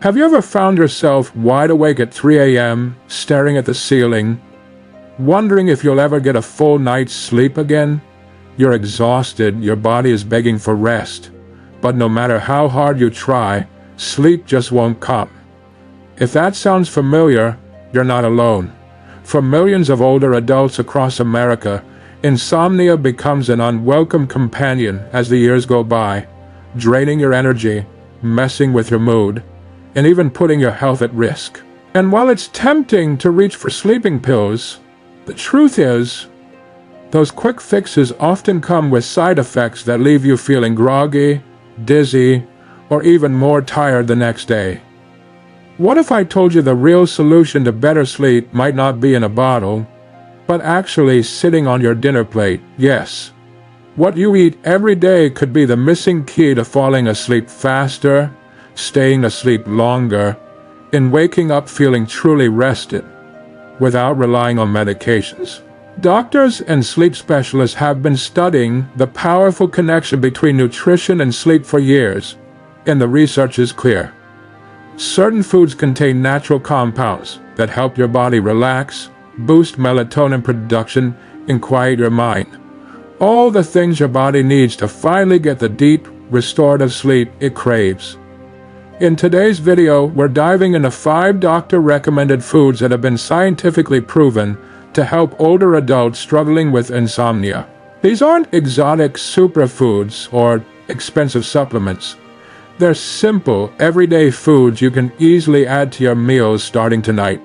Have you ever found yourself wide awake at 3 a.m., staring at the ceiling, wondering if you'll ever get a full night's sleep again? You're exhausted, your body is begging for rest, but no matter how hard you try, sleep just won't come. If that sounds familiar, you're not alone. For millions of older adults across America, insomnia becomes an unwelcome companion as the years go by, draining your energy, messing with your mood, and even putting your health at risk. And while it's tempting to reach for sleeping pills, the truth is, those quick fixes often come with side effects that leave you feeling groggy, dizzy, or even more tired the next day. What if I told you the real solution to better sleep might not be in a bottle, but actually sitting on your dinner plate? Yes. What you eat every day could be the missing key to falling asleep faster, staying asleep longer, and waking up feeling truly rested, without relying on medications. Doctors and sleep specialists have been studying the powerful connection between nutrition and sleep for years, and the research is clear. Certain foods contain natural compounds that help your body relax, boost melatonin production, and quiet your mind. All the things your body needs to finally get the deep, restorative sleep it craves. In today's video, we're diving into 5 doctor-recommended foods that have been scientifically proven to help older adults struggling with insomnia. These aren't exotic superfoods or expensive supplements. They're simple, everyday foods you can easily add to your meals starting tonight.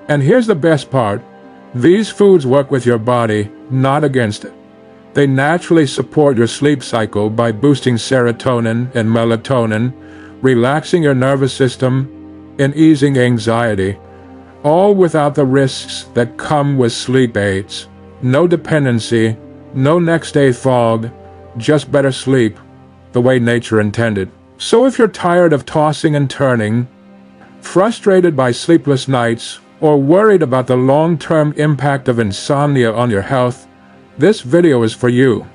And here's the best part. These foods work with your body, not against it. They naturally support your sleep cycle by boosting serotonin and melatonin, relaxing your nervous system, and easing anxiety, all without the risks that come with sleep aids. No dependency, no next day fog, just better sleep, the way nature intended. So if you're tired of tossing and turning, frustrated by sleepless nights, or worried about the long-term impact of insomnia on your health, this video is for you.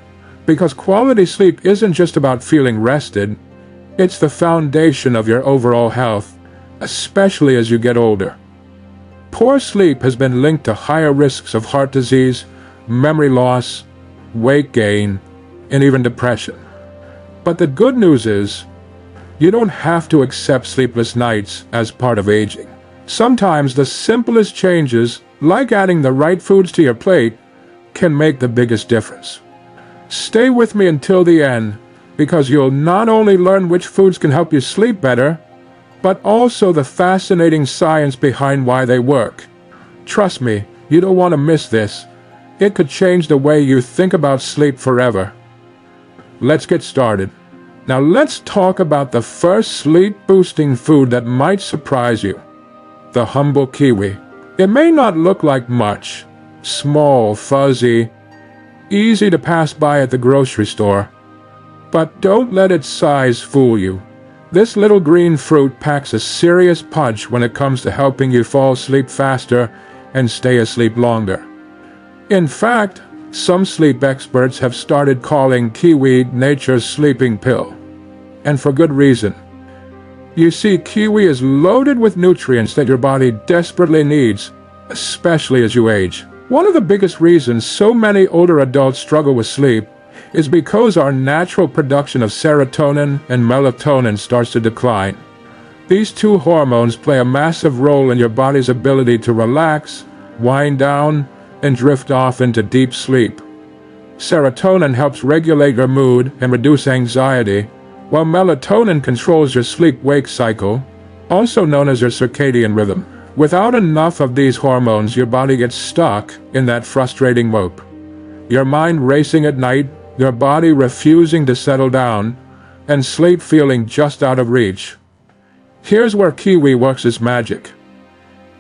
Because quality sleep isn't just about feeling rested, it's the foundation of your overall health, especially as you get older. Poor sleep has been linked to higher risks of heart disease, memory loss, weight gain, and even depression. But the good news is, you don't have to accept sleepless nights as part of aging. Sometimes the simplest changes, like adding the right foods to your plate, can make the biggest difference. Stay with me until the end, because you'll not only learn which foods can help you sleep better, but also the fascinating science behind why they work. Trust me, you don't want to miss this. It could change the way you think about sleep forever. Let's get started. Now let's talk about the first sleep-boosting food that might surprise you. The humble kiwi. It may not look like much. Small, fuzzy, easy to pass by at the grocery store. But don't let its size fool you. This little green fruit packs a serious punch when it comes to helping you fall asleep faster and stay asleep longer. In fact, some sleep experts have started calling kiwi nature's sleeping pill. And for good reason. You see, kiwi is loaded with nutrients that your body desperately needs, especially as you age. One of the biggest reasons so many older adults struggle with sleep is because our natural production of serotonin and melatonin starts to decline. These two hormones play a massive role in your body's ability to relax, wind down, and drift off into deep sleep. Serotonin helps regulate your mood and reduce anxiety, while melatonin controls your sleep-wake cycle, also known as your circadian rhythm. Without enough of these hormones, your body gets stuck in that frustrating loop. Your mind racing at night, your body refusing to settle down, and sleep feeling just out of reach. Here's where kiwi works its magic.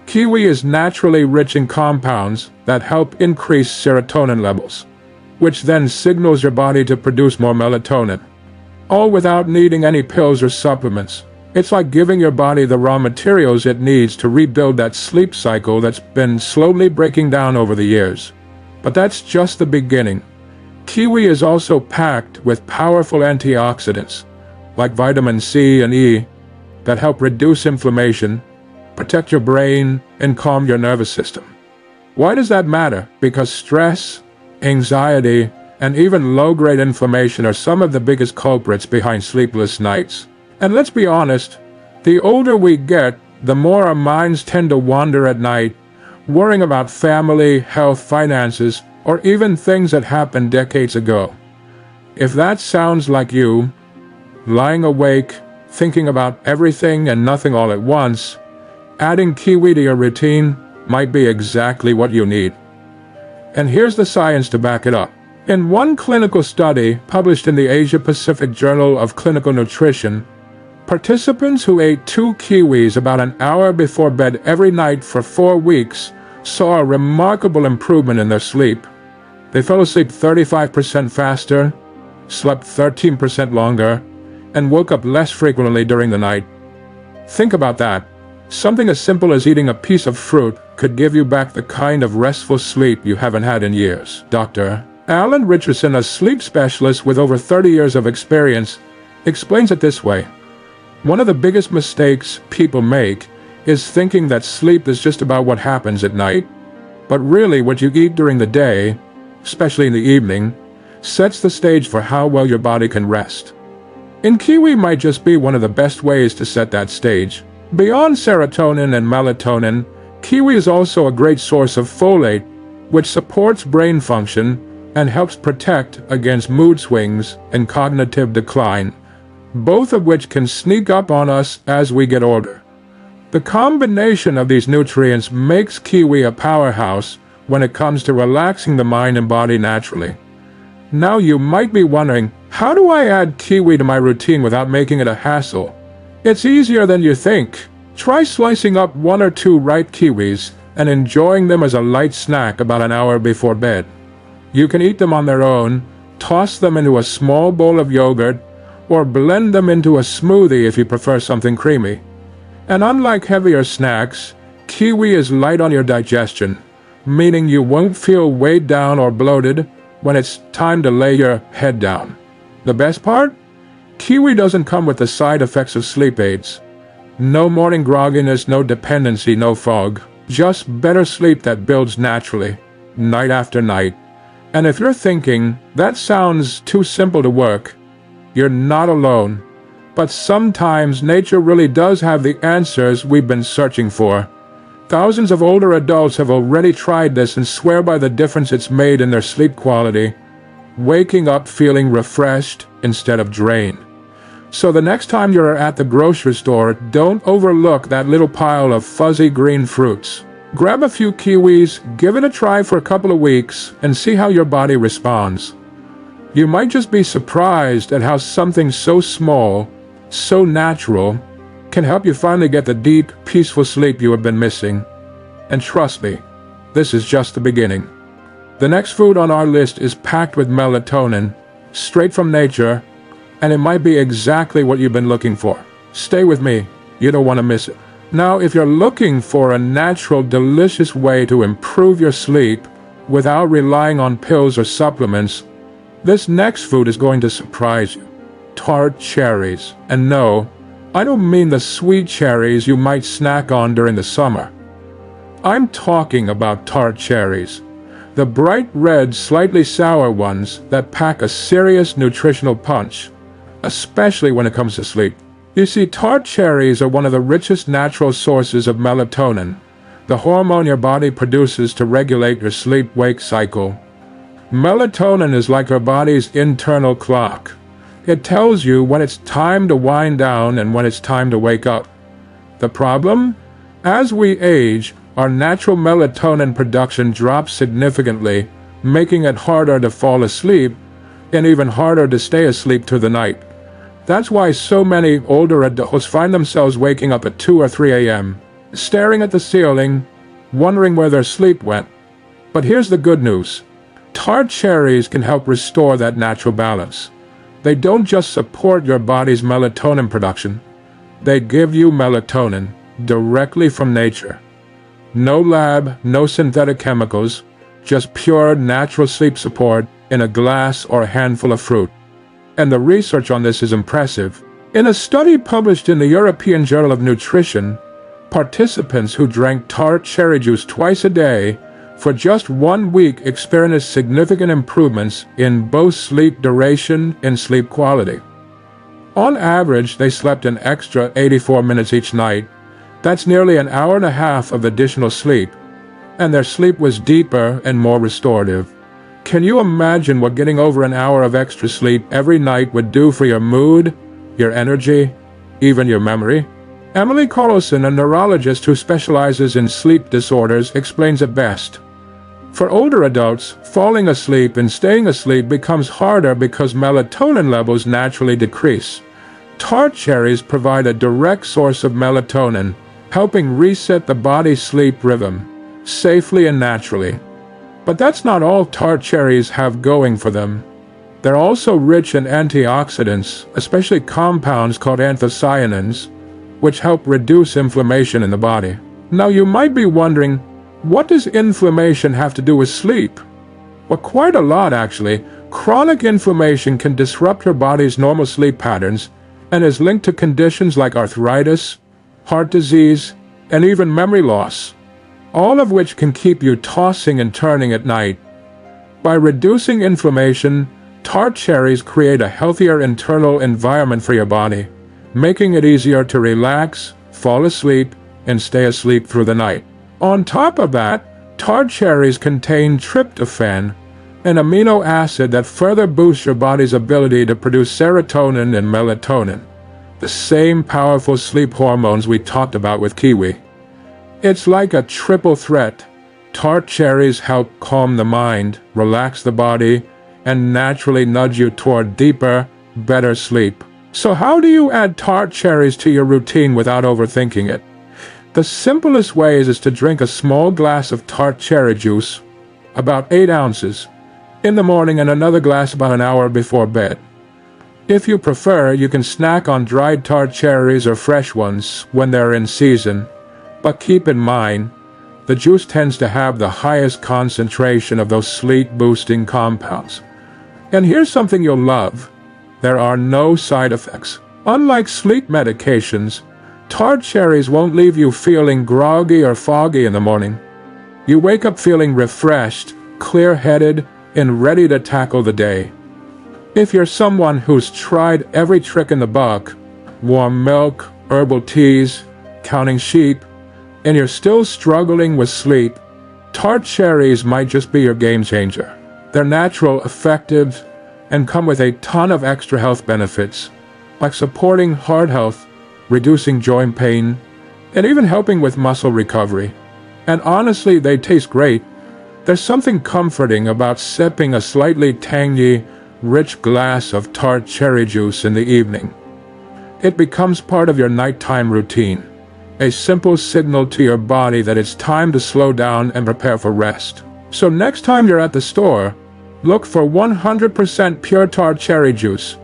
Kiwi is naturally rich in compounds that help increase serotonin levels, which then signals your body to produce more melatonin, all without needing any pills or supplements. It's like giving your body the raw materials it needs to rebuild that sleep cycle that's been slowly breaking down over the years. But that's just the beginning. Kiwi is also packed with powerful antioxidants, like vitamin C and E, that help reduce inflammation, protect your brain, and calm your nervous system. Why does that matter? Because stress, anxiety, and even low-grade inflammation are some of the biggest culprits behind sleepless nights. And let's be honest, the older we get, the more our minds tend to wander at night, worrying about family, health, finances, or even things that happened decades ago. If that sounds like you, lying awake, thinking about everything and nothing all at once, adding kiwi to your routine might be exactly what you need. And here's the science to back it up. In one clinical study published in the Asia-Pacific Journal of Clinical Nutrition, participants who ate 2 kiwis about an hour before bed every night for 4 weeks saw a remarkable improvement in their sleep. They fell asleep 35% faster, slept 13% longer, and woke up less frequently during the night. Think about that. Something as simple as eating a piece of fruit could give you back the kind of restful sleep you haven't had in years. Dr. Alan Richardson, a sleep specialist with over 30 years of experience, explains it this way. One of the biggest mistakes people make is thinking that sleep is just about what happens at night, but really what you eat during the day, especially in the evening, sets the stage for how well your body can rest. And kiwi might just be one of the best ways to set that stage. Beyond serotonin and melatonin, kiwi is also a great source of folate, which supports brain function and helps protect against mood swings and cognitive decline, both of which can sneak up on us as we get older. The combination of these nutrients makes kiwi a powerhouse when it comes to relaxing the mind and body naturally. Now you might be wondering, how do I add kiwi to my routine without making it a hassle? It's easier than you think. Try slicing up 1 or 2 ripe kiwis and enjoying them as a light snack about an hour before bed. You can eat them on their own, toss them into a small bowl of yogurt, or blend them into a smoothie if you prefer something creamy. And unlike heavier snacks, kiwi is light on your digestion, meaning you won't feel weighed down or bloated when it's time to lay your head down. The best part? Kiwi doesn't come with the side effects of sleep aids. No morning grogginess, no dependency, no fog. Just better sleep that builds naturally, night after night. And if you're thinking, that sounds too simple to work, you're not alone. But sometimes nature really does have the answers we've been searching for. Thousands of older adults have already tried this and swear by the difference it's made in their sleep quality, waking up feeling refreshed instead of drained. So the next time you're at the grocery store, don't overlook that little pile of fuzzy green fruits. Grab a few kiwis, give it a try for a couple of weeks, and see how your body responds. You might just be surprised at how something so small, so natural, can help you finally get the deep, peaceful sleep you have been missing. And trust me, this is just the beginning. The next food on our list is packed with melatonin, straight from nature, and it might be exactly what you've been looking for. Stay with me, you don't want to miss it. Now, if you're looking for a natural, delicious way to improve your sleep without relying on pills or supplements, this next food is going to surprise you. Tart cherries. And no, I don't mean the sweet cherries you might snack on during the summer. I'm talking about tart cherries. The bright red, slightly sour ones that pack a serious nutritional punch, especially when it comes to sleep. You see, tart cherries are one of the richest natural sources of melatonin, the hormone your body produces to regulate your sleep-wake cycle. Melatonin is like our body's internal clock. It tells you when it's time to wind down and when it's time to wake up. The problem? As we age, our natural melatonin production drops significantly, making it harder to fall asleep and even harder to stay asleep through the night. That's why so many older adults find themselves waking up at 2 or 3 a.m., staring at the ceiling, wondering where their sleep went. But here's the good news. Tart cherries can help restore that natural balance. They don't just support your body's melatonin production. They give you melatonin directly from nature. No lab, no synthetic chemicals, just pure natural sleep support in a glass or a handful of fruit. And the research on this is impressive. In a study published in the European Journal of Nutrition, participants who drank tart cherry juice twice a day for just 1 week experienced significant improvements in both sleep duration and sleep quality. On average, they slept an extra 84 minutes each night. That's nearly an hour and a half of additional sleep, and their sleep was deeper and more restorative. Can you imagine what getting over an hour of extra sleep every night would do for your mood, your energy, even your memory? Emily Carlson, a neurologist who specializes in sleep disorders, explains it best. For older adults, falling asleep and staying asleep becomes harder because melatonin levels naturally decrease. Tart cherries provide a direct source of melatonin, helping reset the body's sleep rhythm, safely and naturally. But that's not all tart cherries have going for them. They're also rich in antioxidants, especially compounds called anthocyanins, which help reduce inflammation in the body. Now you might be wondering, what does inflammation have to do with sleep? Well, quite a lot actually. Chronic inflammation can disrupt your body's normal sleep patterns and is linked to conditions like arthritis, heart disease, and even memory loss, all of which can keep you tossing and turning at night. By reducing inflammation, tart cherries create a healthier internal environment for your body, making it easier to relax, fall asleep, and stay asleep through the night. On top of that, tart cherries contain tryptophan, an amino acid that further boosts your body's ability to produce serotonin and melatonin, the same powerful sleep hormones we talked about with kiwi. It's like a triple threat. Tart cherries help calm the mind, relax the body, and naturally nudge you toward deeper, better sleep. So how do you add tart cherries to your routine without overthinking it? The simplest way is to drink a small glass of tart cherry juice, about 8 ounces, in the morning and another glass about an hour before bed. If you prefer, you can snack on dried tart cherries or fresh ones when they're in season, but keep in mind, the juice tends to have the highest concentration of those sleep-boosting compounds. And here's something you'll love. There are no side effects. Unlike sleep medications, tart cherries won't leave you feeling groggy or foggy in the morning. You wake up feeling refreshed, clear-headed, and ready to tackle the day. If you're someone who's tried every trick in the book, warm milk, herbal teas, counting sheep, and you're still struggling with sleep, tart cherries might just be your game changer. They're natural, effective, and come with a ton of extra health benefits, like supporting heart health, reducing joint pain, and even helping with muscle recovery. And honestly, they taste great. There's something comforting about sipping a slightly tangy, rich glass of tart cherry juice in the evening. It becomes part of your nighttime routine, a simple signal to your body that it's time to slow down and prepare for rest. So next time you're at the store, look for 100% pure tart cherry juice,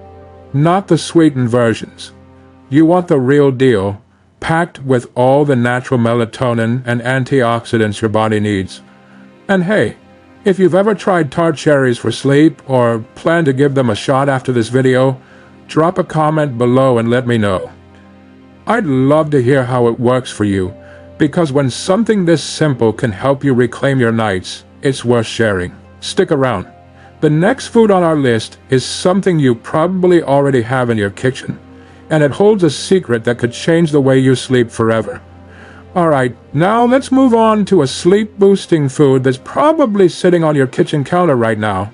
not the sweetened versions. You want the real deal, packed with all the natural melatonin and antioxidants your body needs. And hey, if you've ever tried tart cherries for sleep or plan to give them a shot after this video, drop a comment below and let me know. I'd love to hear how it works for you, because when something this simple can help you reclaim your nights, it's worth sharing. Stick around. The next food on our list is something you probably already have in your kitchen, and it holds a secret that could change the way you sleep forever. Alright, now let's move on to a sleep-boosting food that's probably sitting on your kitchen counter right now.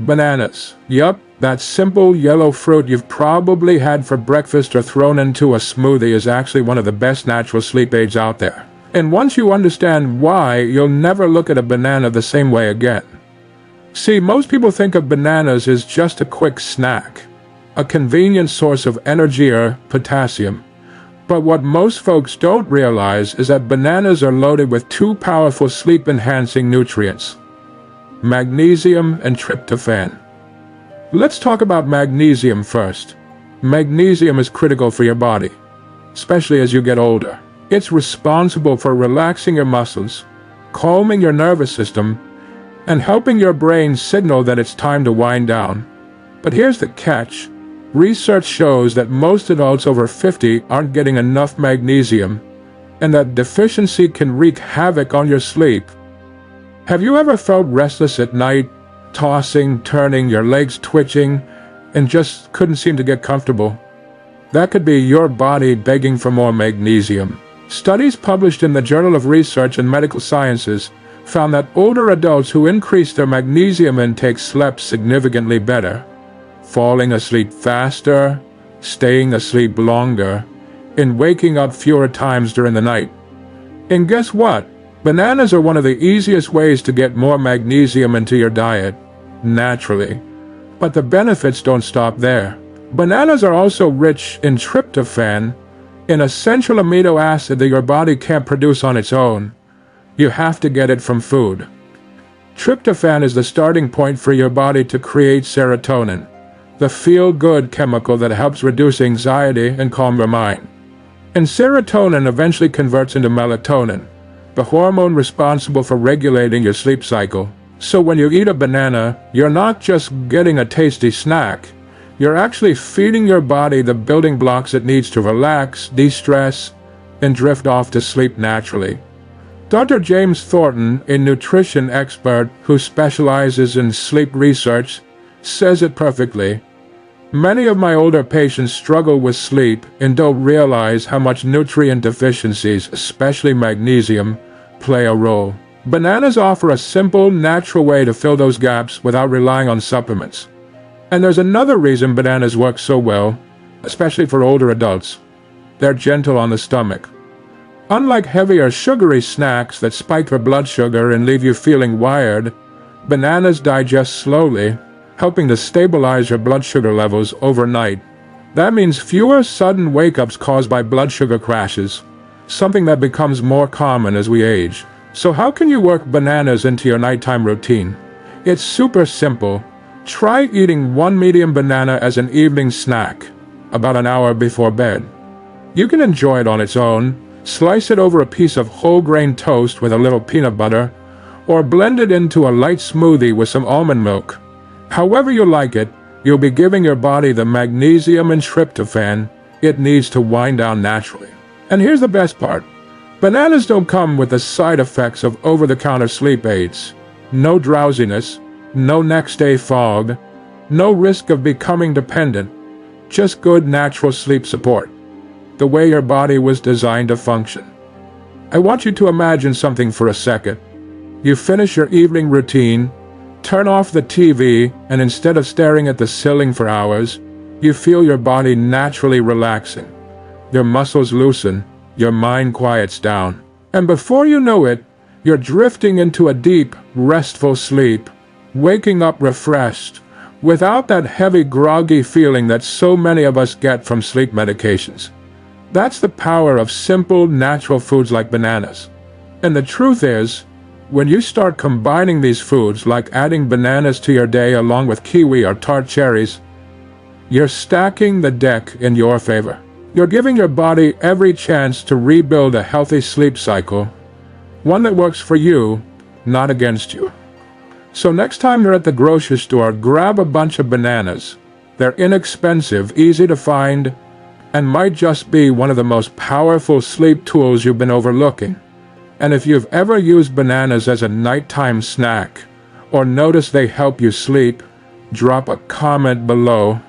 Bananas. Yup, that simple yellow fruit you've probably had for breakfast or thrown into a smoothie is actually one of the best natural sleep aids out there. And once you understand why, you'll never look at a banana the same way again. See, most people think of bananas as just a quick snack, a convenient source of energy or potassium. But what most folks don't realize is that bananas are loaded with 2 powerful sleep-enhancing nutrients: magnesium and tryptophan. Let's talk about magnesium first. Magnesium is critical for your body, especially as you get older. It's responsible for relaxing your muscles, calming your nervous system, and helping your brain signal that it's time to wind down. But here's the catch. Research shows that most adults over 50 aren't getting enough magnesium, and that deficiency can wreak havoc on your sleep. Have you ever felt restless at night, tossing, turning, your legs twitching, and just couldn't seem to get comfortable? That could be your body begging for more magnesium. Studies published in the Journal of Research and Medical Sciences found that older adults who increased their magnesium intake slept significantly better, falling asleep faster, staying asleep longer, and waking up fewer times during the night. And guess what? Bananas are one of the easiest ways to get more magnesium into your diet, naturally. But the benefits don't stop there. Bananas are also rich in tryptophan, an essential amino acid that your body can't produce on its own. You have to get it from food. Tryptophan is the starting point for your body to create serotonin, the feel-good chemical that helps reduce anxiety and calm your mind. And serotonin eventually converts into melatonin, the hormone responsible for regulating your sleep cycle. So when you eat a banana, you're not just getting a tasty snack. You're actually feeding your body the building blocks it needs to relax, de-stress, and drift off to sleep naturally. Dr. James Thornton, a nutrition expert who specializes in sleep research, says it perfectly. Many of my older patients struggle with sleep and don't realize how much nutrient deficiencies, especially magnesium, play a role. Bananas offer a simple, natural way to fill those gaps without relying on supplements. And there's another reason bananas work so well, especially for older adults. They're gentle on the stomach. Unlike heavier, sugary snacks that spike your blood sugar and leave you feeling wired, bananas digest slowly, helping to stabilize your blood sugar levels overnight. That means fewer sudden wake-ups caused by blood sugar crashes, something that becomes more common as we age. So how can you work bananas into your nighttime routine? It's super simple. Try eating one medium banana as an evening snack, about an hour before bed. You can enjoy it on its own, slice it over a piece of whole grain toast with a little peanut butter, or blend it into a light smoothie with some almond milk. However you like it, you'll be giving your body the magnesium and tryptophan it needs to wind down naturally. And here's the best part. Bananas don't come with the side effects of over-the-counter sleep aids. No drowsiness, no next-day fog, no risk of becoming dependent, just good natural sleep support, the way your body was designed to function. I want you to imagine something for a second. You finish your evening routine, turn off the TV, and instead of staring at the ceiling for hours, you feel your body naturally relaxing. Your muscles loosen, your mind quiets down, and before you know it, you're drifting into a deep, restful sleep, waking up refreshed, without that heavy, groggy feeling that so many of us get from sleep medications. That's the power of simple, natural foods like bananas. And the truth is, when you start combining these foods, like adding bananas to your day along with kiwi or tart cherries, you're stacking the deck in your favor. You're giving your body every chance to rebuild a healthy sleep cycle, one that works for you, not against you. So next time you're at the grocery store, grab a bunch of bananas. They're inexpensive, easy to find, and might just be one of the most powerful sleep tools you've been overlooking. And if you've ever used bananas as a nighttime snack, or noticed they help you sleep, drop a comment below.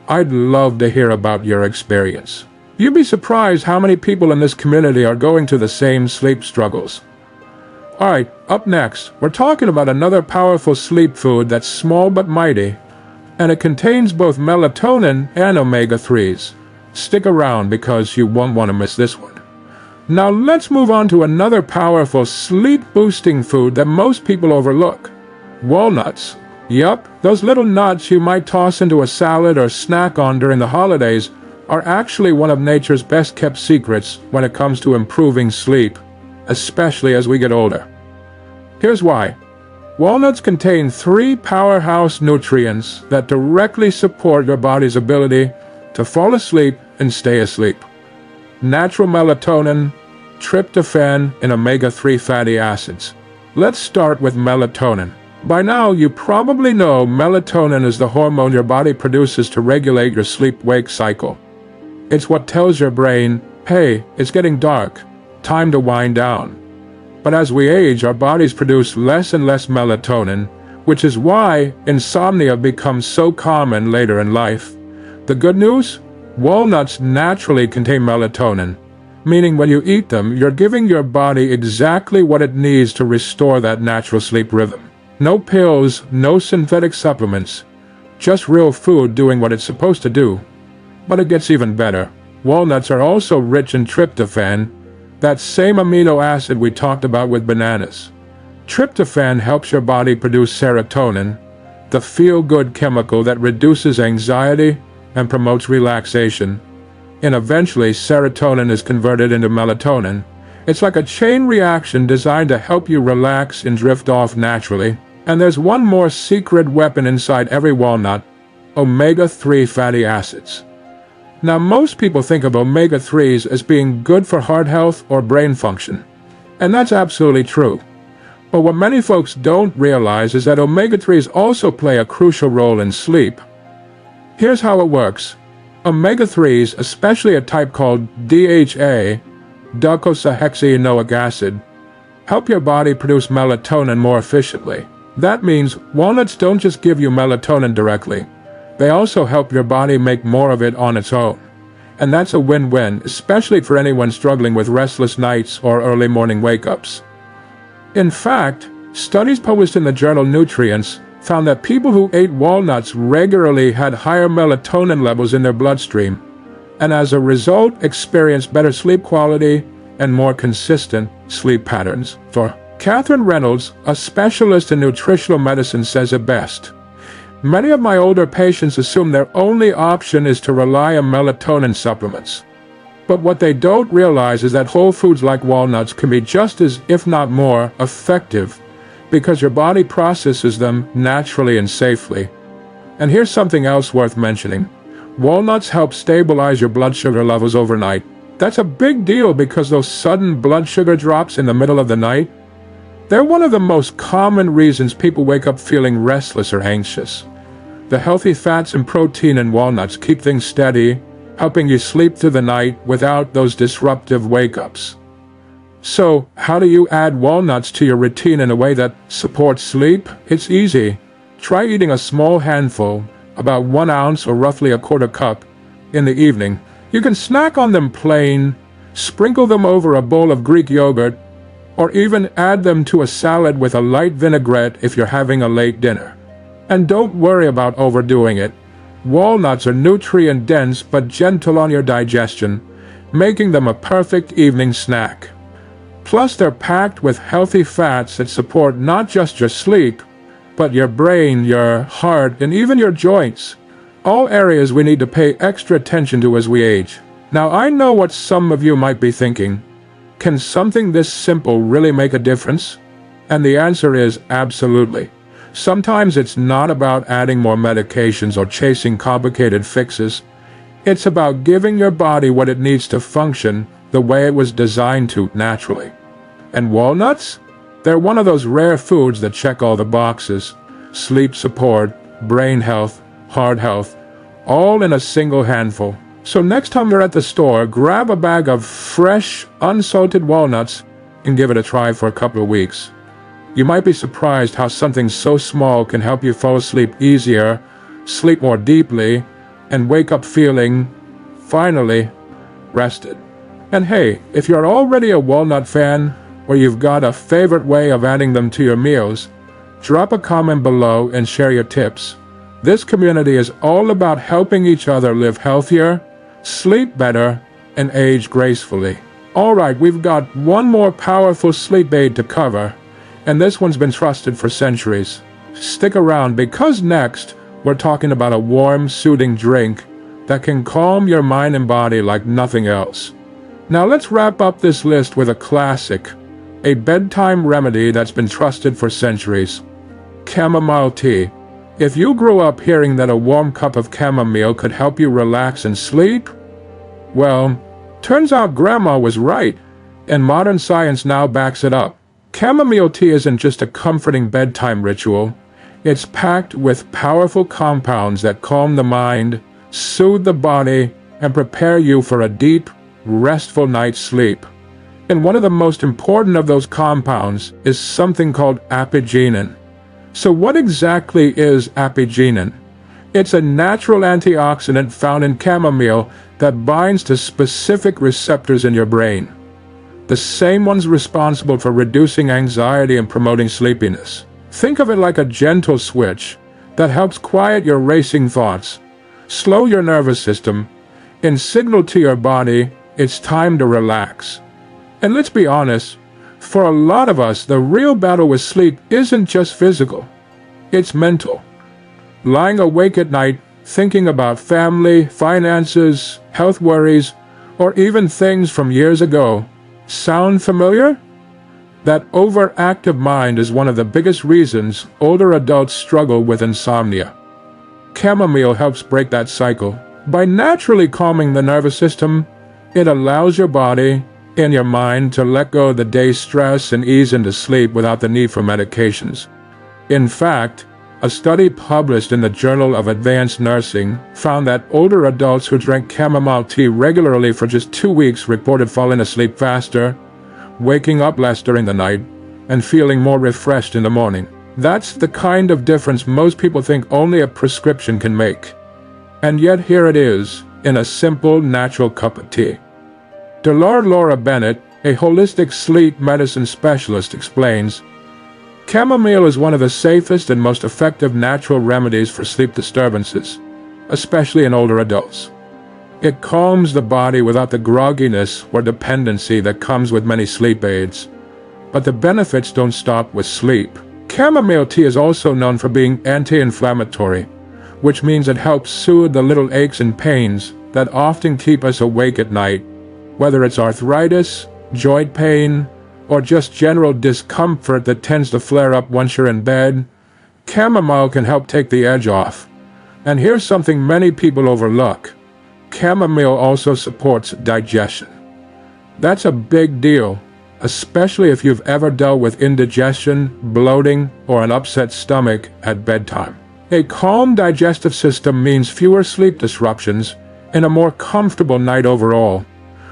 I'd love to hear about your experience. You'd be surprised how many people in this community are going through the same sleep struggles. Alright, up next, we're talking about another powerful sleep food that's small but mighty, and it contains both melatonin and omega-3s. Stick around because you won't want to miss this one. Now let's move on to another powerful sleep-boosting food that most people overlook. Walnuts. Yup, those little nuts you might toss into a salad or snack on during the holidays are actually one of nature's best-kept secrets when it comes to improving sleep, especially as we get older. Here's why. Walnuts contain 3 powerhouse nutrients that directly support your body's ability to fall asleep and stay asleep. Natural melatonin, tryptophan, and omega-3 fatty acids. Let's start with melatonin. By now, you probably know melatonin is the hormone your body produces to regulate your sleep-wake cycle. It's what tells your brain, hey, it's getting dark, time to wind down. But as we age, our bodies produce less and less melatonin, which is why insomnia becomes so common later in life. The good news? Walnuts naturally contain melatonin, meaning when you eat them, you're giving your body exactly what it needs to restore that natural sleep rhythm. No pills, no synthetic supplements, just real food doing what it's supposed to do. But it gets even better. Walnuts are also rich in tryptophan, that same amino acid we talked about with bananas. Tryptophan helps your body produce serotonin, the feel-good chemical that reduces anxiety and promotes relaxation. And eventually, serotonin is converted into melatonin. It's like a chain reaction designed to help you relax and drift off naturally. And there's one more secret weapon inside every walnut: omega-3 fatty acids. Now, most people think of omega-3s as being good for heart health or brain function. And that's absolutely true. But what many folks don't realize is that omega-3s also play a crucial role in sleep. Here's how it works. Omega-3s, especially a type called DHA, docosahexaenoic acid, help your body produce melatonin more efficiently. That means walnuts don't just give you melatonin directly. They also help your body make more of it on its own. And that's a win-win, especially for anyone struggling with restless nights or early morning wake-ups. In fact, studies published in the journal Nutrients found that people who ate walnuts regularly had higher melatonin levels in their bloodstream, and as a result experienced better sleep quality and more consistent sleep patterns. For Catherine Reynolds, a specialist in nutritional medicine, says it best. Many of my older patients assume their only option is to rely on melatonin supplements. But what they don't realize is that whole foods like walnuts can be just as, if not more, effective because your body processes them naturally and safely. And here's something else worth mentioning. Walnuts help stabilize your blood sugar levels overnight. That's a big deal because those sudden blood sugar drops in the middle of the night, they're one of the most common reasons people wake up feeling restless or anxious. The healthy fats and protein in walnuts keep things steady, helping you sleep through the night without those disruptive wake-ups. So, how do you add walnuts to your routine in a way that supports sleep? It's easy. Try eating a small handful, about 1 ounce or roughly 1/4 cup, in the evening. You can snack on them plain, sprinkle them over a bowl of Greek yogurt, or even add them to a salad with a light vinaigrette if you're having a late dinner. And don't worry about overdoing it. Walnuts are nutrient-dense but gentle on your digestion, making them a perfect evening snack. Plus, they're packed with healthy fats that support not just your sleep, but your brain, your heart, and even your joints. All areas we need to pay extra attention to as we age. Now, I know what some of you might be thinking. Can something this simple really make a difference? And the answer is absolutely. Sometimes it's not about adding more medications or chasing complicated fixes. It's about giving your body what it needs to function the way it was designed to naturally. And walnuts? They're one of those rare foods that check all the boxes. Sleep support, brain health, heart health, all in a single handful. So next time you're at the store, grab a bag of fresh, unsalted walnuts and give it a try for a couple of weeks. You might be surprised how something so small can help you fall asleep easier, sleep more deeply, and wake up feeling, finally, rested. And hey, if you're already a walnut fan, or you've got a favorite way of adding them to your meals, drop a comment below and share your tips. This community is all about helping each other live healthier, sleep better, and age gracefully. Alright, we've got one more powerful sleep aid to cover, and this one's been trusted for centuries. Stick around because next, we're talking about a warm, soothing drink that can calm your mind and body like nothing else. Now let's wrap up this list with a classic, a bedtime remedy that's been trusted for centuries. Chamomile tea. If you grew up hearing that a warm cup of chamomile could help you relax and sleep, well, turns out Grandma was right, and modern science now backs it up. Chamomile tea isn't just a comforting bedtime ritual. It's packed with powerful compounds that calm the mind, soothe the body, and prepare you for a deep, restful night's sleep. And one of the most important of those compounds is something called apigenin. So what exactly is apigenin? It's a natural antioxidant found in chamomile that binds to specific receptors in your brain, the same ones responsible for reducing anxiety and promoting sleepiness. Think of it like a gentle switch that helps quiet your racing thoughts, slow your nervous system, and signal to your body it's time to relax. And let's be honest, for a lot of us, the real battle with sleep isn't just physical, it's mental. Lying awake at night, thinking about family, finances, health worries, or even things from years ago. Sound familiar? That overactive mind is one of the biggest reasons older adults struggle with insomnia. Chamomile helps break that cycle. By naturally calming the nervous system, it allows your body and your mind to let go of the day's stress and ease into sleep without the need for medications. In fact, a study published in the Journal of Advanced Nursing found that older adults who drank chamomile tea regularly for just 2 weeks reported falling asleep faster, waking up less during the night, and feeling more refreshed in the morning. That's the kind of difference most people think only a prescription can make. And yet here it is, in a simple, natural cup of tea. Dr. Laura Bennett, a holistic sleep medicine specialist, explains, chamomile is one of the safest and most effective natural remedies for sleep disturbances, especially in older adults. It calms the body without the grogginess or dependency that comes with many sleep aids. But the benefits don't stop with sleep. Chamomile tea is also known for being anti-inflammatory, which means it helps soothe the little aches and pains that often keep us awake at night, whether it's arthritis, joint pain, or just general discomfort that tends to flare up once you're in bed. Chamomile can help take the edge off. And here's something many people overlook. Chamomile also supports digestion. That's a big deal, especially if you've ever dealt with indigestion, bloating, or an upset stomach at bedtime. A calm digestive system means fewer sleep disruptions and a more comfortable night overall.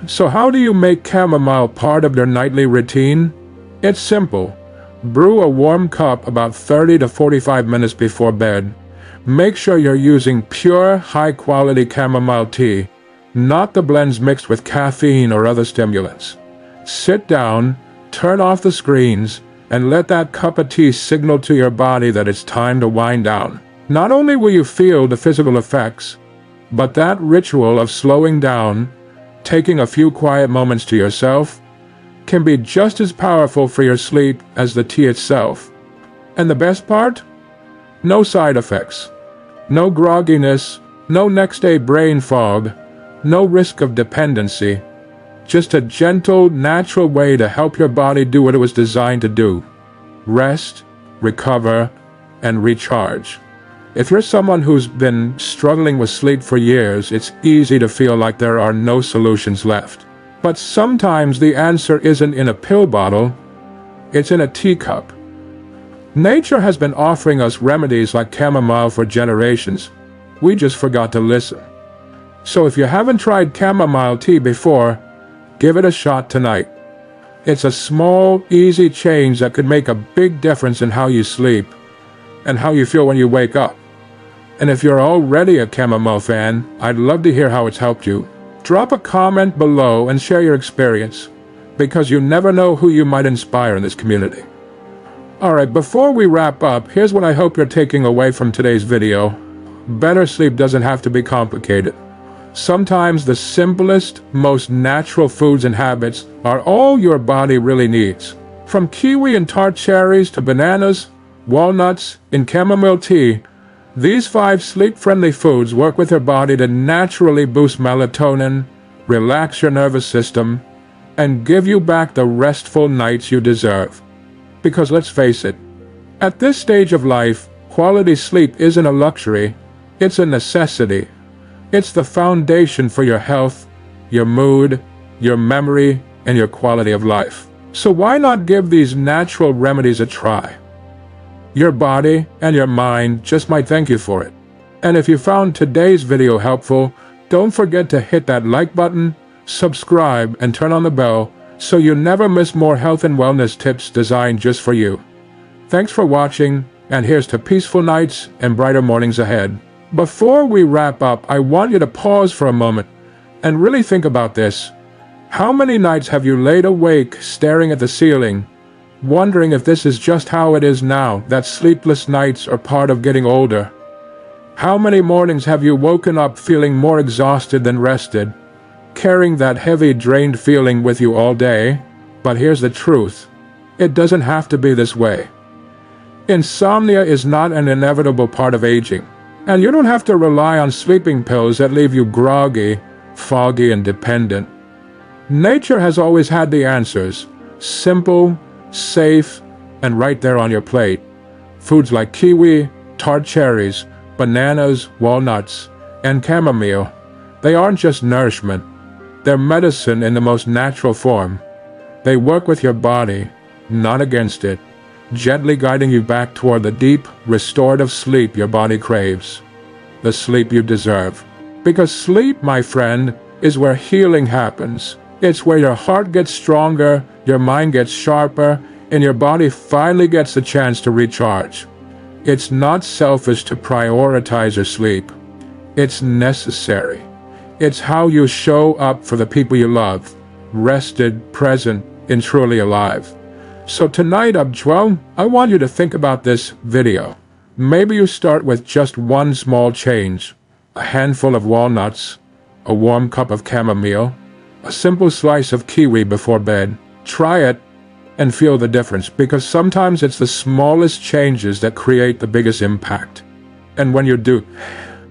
So how do you make chamomile part of your nightly routine? It's simple. Brew a warm cup about 30 to 45 minutes before bed. Make sure you're using pure, high-quality chamomile tea, not the blends mixed with caffeine or other stimulants. Sit down, turn off the screens, and let that cup of tea signal to your body that it's time to wind down. Not only will you feel the physical effects, but that ritual of slowing down, taking a few quiet moments to yourself, can be just as powerful for your sleep as the tea itself. And the best part? No side effects. No grogginess, no next-day brain fog, no risk of dependency. Just a gentle, natural way to help your body do what it was designed to do. Rest, recover, and recharge. If you're someone who's been struggling with sleep for years, it's easy to feel like there are no solutions left. But sometimes the answer isn't in a pill bottle, it's in a teacup. Nature has been offering us remedies like chamomile for generations. We just forgot to listen. So if you haven't tried chamomile tea before, give it a shot tonight. It's a small, easy change that could make a big difference in how you sleep and how you feel when you wake up. And if you're already a chamomile fan, I'd love to hear how it's helped you. Drop a comment below and share your experience, because you never know who you might inspire in this community. Alright, before we wrap up, here's what I hope you're taking away from today's video. Better sleep doesn't have to be complicated. Sometimes the simplest, most natural foods and habits are all your body really needs. From kiwi and tart cherries to bananas, walnuts, and chamomile tea, these 5 sleep-friendly foods work with your body to naturally boost melatonin, relax your nervous system, and give you back the restful nights you deserve. Because let's face it, at this stage of life, quality sleep isn't a luxury, it's a necessity. It's the foundation for your health, your mood, your memory, and your quality of life. So why not give these natural remedies a try? Your body and your mind just might thank you for it. And if you found today's video helpful, don't forget to hit that like button, subscribe, and turn on the bell so you never miss more health and wellness tips designed just for you. Thanks for watching, and here's to peaceful nights and brighter mornings ahead. Before we wrap up, I want you to pause for a moment and really think about this. How many nights have you laid awake staring at the ceiling, wondering if this is just how it is now, that sleepless nights are part of getting older? How many mornings have you woken up feeling more exhausted than rested, carrying that heavy, drained feeling with you all day? But here's the truth. It doesn't have to be this way. Insomnia is not an inevitable part of aging, and you don't have to rely on sleeping pills that leave you groggy, foggy, and dependent. Nature has always had the answers, simple, safe, and right there on your plate. Foods like kiwi, tart cherries, bananas, walnuts, and chamomile. They aren't just nourishment. They're medicine in the most natural form. They work with your body, not against it, gently guiding you back toward the deep, restorative sleep your body craves. The sleep you deserve. Because sleep, my friend, is where healing happens. It's where your heart gets stronger, your mind gets sharper, and your body finally gets the chance to recharge. It's not selfish to prioritize your sleep. It's necessary. It's how you show up for the people you love, rested, present, and truly alive. So tonight, I want you to think about this video. Maybe you start with just one small change. A handful of walnuts, a warm cup of chamomile, a simple slice of kiwi before bed. Try it and feel the difference, because sometimes it's the smallest changes that create the biggest impact. And when you do,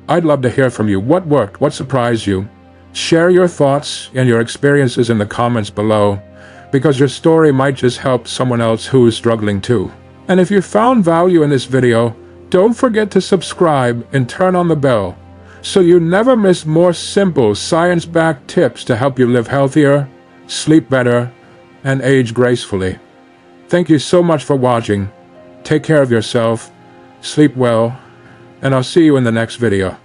I'd love to hear from you. What worked? What surprised you? Share your thoughts and your experiences in the comments below, because your story might just help someone else who is struggling too. And if you found value in this video, don't forget to subscribe and turn on the bell so you never miss more simple, science-backed tips to help you live healthier, sleep better, and age gracefully. Thank you so much for watching. Take care of yourself, sleep well, and I'll see you in the next video.